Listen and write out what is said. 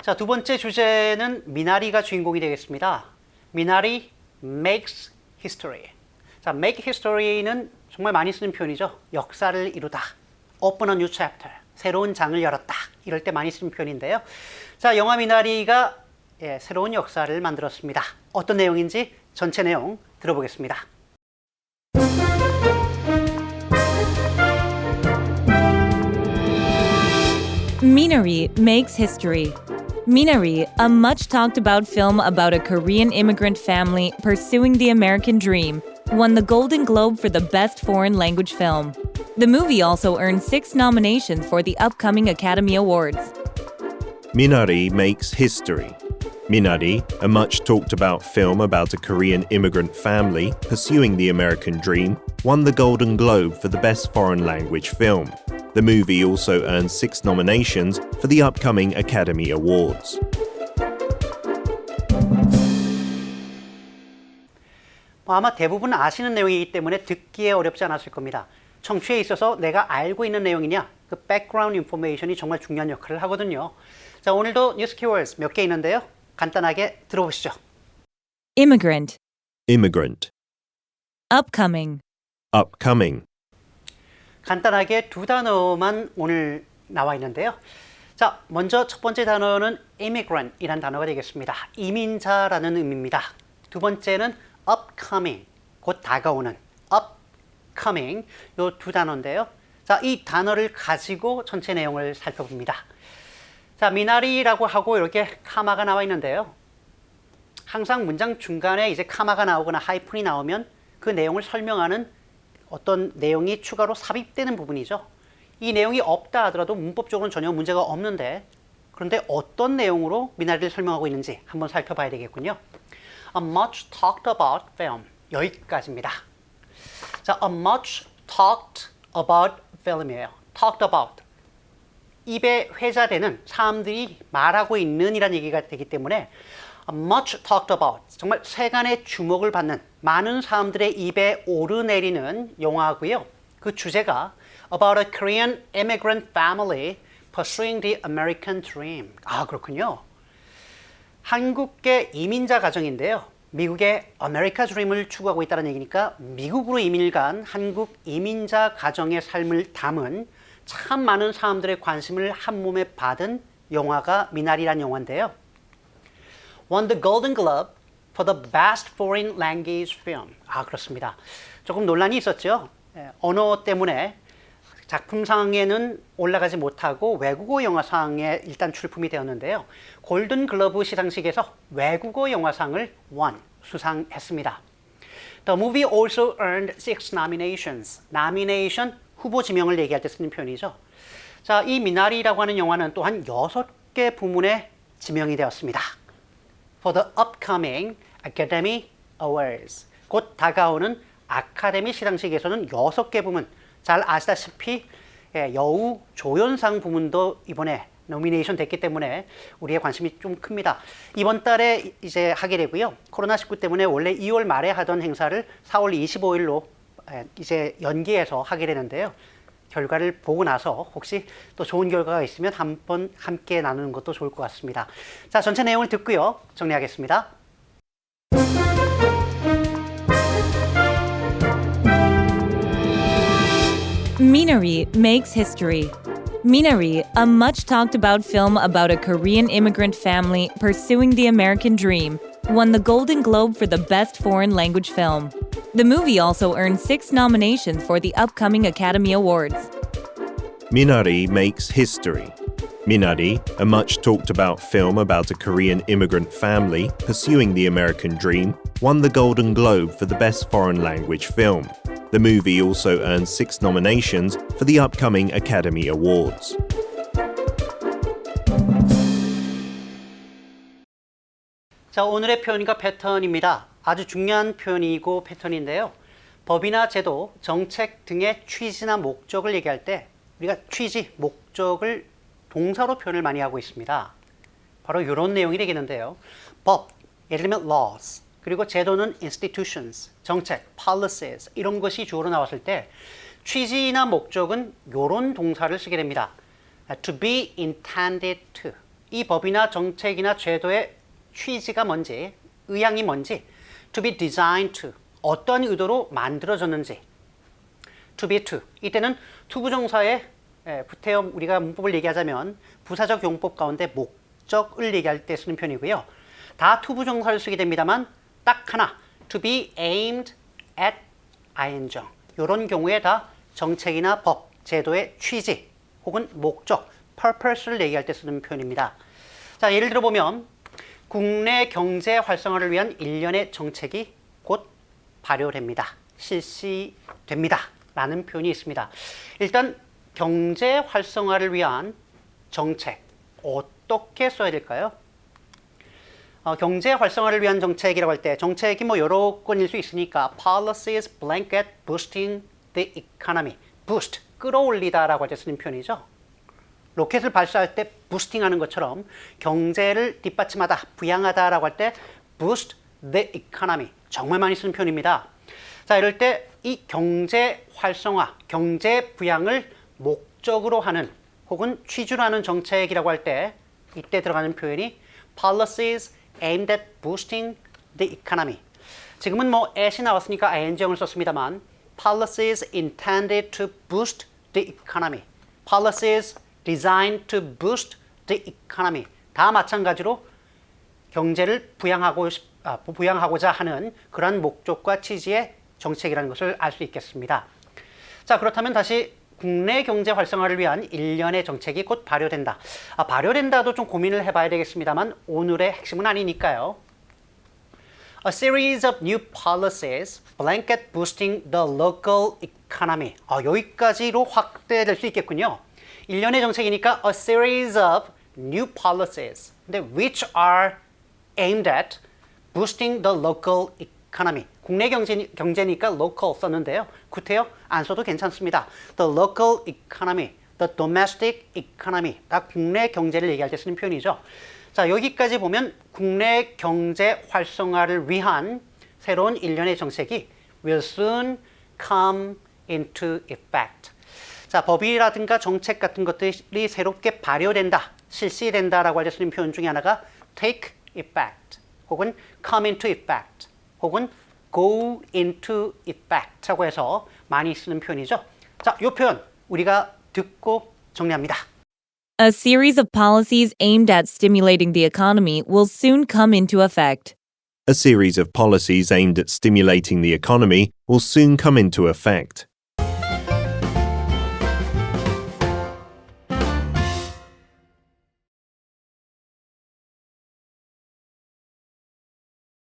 자, 두 번째 주제는 미나리가 주인공이 되겠습니다. 미나리 makes history. 자, make history는 정말 많이 쓰는 표현이죠. 역사를 이루다. open a new chapter. 새로운 장을 열었다. 이럴 때 많이 쓰는 표현인데요. 자, 영화 미나리가 새로운 역사를 만들었습니다. 어떤 내용인지 전체 내용 들어보겠습니다. Minari makes history. Minari, a much talked about film about a Korean immigrant family pursuing the American dream, won the Golden Globe for the Best Foreign Language Film. The movie also earned 6 nominations for the upcoming Academy Awards. Minari makes history. Minari, a much talked about film about a Korean immigrant family pursuing the American dream, won the Golden Globe for the Best Foreign Language Film. The movie also earned 6 nominations for the upcoming Academy Awards. 아마 대부분 아시는 내용이기 때문에 듣기에 어렵지 않았을 겁니다. 청취에 있어서 내가 알고 있는 내용이냐, 그 백그라운드 인포메이션이 정말 중요한 역할을 하거든요. 자, 오늘도 뉴스 키워드스 몇 개 있는데요. 간단하게 들어보시죠. Immigrant, Immigrant. upcoming, Upcoming. 간단하게 두 단어만 오늘 나와 있는데요. 자, 먼저 첫 번째 단어는 immigrant이라는 단어가 되겠습니다. 이민자라는 의미입니다. 두 번째는 upcoming, 곧 다가오는 upcoming, 요 두 단어인데요. 자, 이 단어를 가지고 전체 내용을 살펴봅니다. 자, 미나리라고 하고 이렇게 카마가 나와 있는데요. 항상 문장 중간에 이제 카마가 나오거나 하이픈이 나오면 그 내용을 설명하는 어떤 내용이 추가로 삽입되는 부분이죠. 이 내용이 없다 하더라도 문법적으로는 전혀 문제가 없는데, 그런데 어떤 내용으로 미나리를 설명하고 있는지 한번 살펴봐야 되겠군요. A much talked about film. 여기까지입니다. 자, a much talked about film이에요. talked about. 입에 회자되는, 사람들이 말하고 있는 이란 얘기가 되기 때문에 much talked about, 정말 세간의 주목을 받는, 많은 사람들의 입에 오르내리는 영화고요. 그 주제가 about a Korean immigrant family pursuing the American dream. 아, 그렇군요. 한국계 이민자 가정인데요. 미국의 아메리카 드림을 추구하고 있다는 얘기니까 미국으로 이민을 간 한국 이민자 가정의 삶을 담은 참 많은 사람들의 관심을 한 몸에 받은 영화가 미나리란 영화인데요. Won the Golden Globe for the Best Foreign Language Film. 아, 그렇습니다. 조금 논란이 있었죠. 언어 때문에 작품상에는 올라가지 못하고 외국어 영화상에 일단 출품이 되었는데요. 골든 글러브 시상식에서 외국어 영화상을 수상했습니다. The movie also earned 6 nominations. nomination, 후보 지명을 얘기할 때 쓰는 표현이죠. 자, 이 미나리라고 하는 영화는 또한 6개 부문에 지명이 되었습니다. For the upcoming Academy Awards. 곧 다가오는 아카데미 시상식에서는 6개 부문, 잘 아시다시피 여우 조연상 부문도 이번에 노미네이션 됐기 때문에 우리의 관심이 좀 큽니다. 이번 달에 이제 하게 되고요. 코로나19 때문에 원래 2월 말에 하던 행사를 4월 25일로 이제 연기해서 하게 되는데요. 결과를 보고 나서 혹시 또 좋은 결과가 있으면 한번 함께 나누는 것도 좋을 것 같습니다. 자, 전체 내용을 듣고요. 정리하겠습니다. Minari makes history. Minari, a much talked about film about a Korean immigrant family pursuing the American dream, won the Golden Globe for the Best Foreign Language Film. The movie also earned 6 nominations for the upcoming Academy Awards. Minari makes history. Minari, a much talked about film about a Korean immigrant family pursuing the American dream, won the Golden Globe for the Best Foreign Language Film. The movie also earned 6 nominations for the upcoming Academy Awards. 자, 오늘의 표현과 패턴입니다. 아주 중요한 표현이고 패턴인데요. 법이나 제도, 정책 등의 취지나 목적을 얘기할 때 우리가 취지, 목적을 동사로 표현을 많이 하고 있습니다. 바로 이런 내용이 되겠는데요. 법, 예를 들면 laws, 그리고 제도는 institutions, 정책, policies 이런 것이 주어로 나왔을 때 취지나 목적은 이런 동사를 쓰게 됩니다. To be intended to, 이 법이나 정책이나 제도의 취지가 뭔지, 의향이 뭔지, to be designed to, 어떤 의도로 만들어졌는지, to be to, 이때는 투부정사의 구태여 우리가 문법을 얘기하자면 부사적 용법 가운데 목적을 얘기할 때 쓰는 편이고요. 다 투부정사를 쓰게 됩니다만 딱 하나, to be aimed at ing정, 이런 경우에 다 정책이나 법, 제도의 취지 혹은 목적, purpose를 얘기할 때 쓰는 표현입니다. 자, 예를 들어 보면 국내 경제 활성화를 위한 일련의 정책이 곧 발효됩니다. 실시됩니다. 라는 표현이 있습니다. 일단 경제 활성화를 위한 정책, 어떻게 써야 될까요? 경제 활성화를 위한 정책이라고 할 때 정책이 뭐 여러 건일 수 있으니까 policies blanket boosting the economy. boost, 끌어올리다라고 할 때 쓰는 표현이죠. 로켓을 발사할 때 부스팅하는 것처럼 경제를 뒷받침하다, 부양하다라고 할 때 boost the economy. 정말 많이 쓰는 표현입니다. 자, 이럴 때 이 경제 활성화, 경제 부양을 목적으로 하는 혹은 취지로 하는 정책이라고 할 때 이때 들어가는 표현이 policies aimed at boosting the economy. 지금은 뭐 at이 나왔으니까 ing형을 썼습니다만 policies intended to boost the economy. policies designed to boost the economy. 다 마찬가지로 경제를 부양하고자 하는 그러한 목적과 취지의 정책이라는 것을 알 수 있겠습니다. 자, 그렇다면 다시 국내 경제 활성화를 위한 일련의 정책이 곧 발효된다. 발효된다도 좀 고민을 해봐야 되겠습니다만 오늘의 핵심은 아니니까요. A series of new policies blanket boosting the local economy. 여기까지로 확대될 수 있겠군요. 일련의 정책이니까 a series of new policies. 근데 which are aimed at boosting the local economy. 국내 경제니까 local 썼는데요. 구태여 안 써도 괜찮습니다. The local economy, the domestic economy. 다 국내 경제를 얘기할 때 쓰는 표현이죠. 자, 여기까지 보면 국내 경제 활성화를 위한 새로운 일련의 정책이 will soon come into effect. 자, 법이라든가 정책 같은 것들이 새롭게 발효된다, 실시된다라고 할 때 쓰는 표현 중에 하나가 take effect 혹은 come into effect 혹은 go into effect라고 해서 많이 쓰는 표현이죠. 자, 이 표현 우리가 듣고 정리합니다. A series of policies aimed at stimulating the economy will soon come into effect. A series of policies aimed at stimulating the economy will soon come into effect.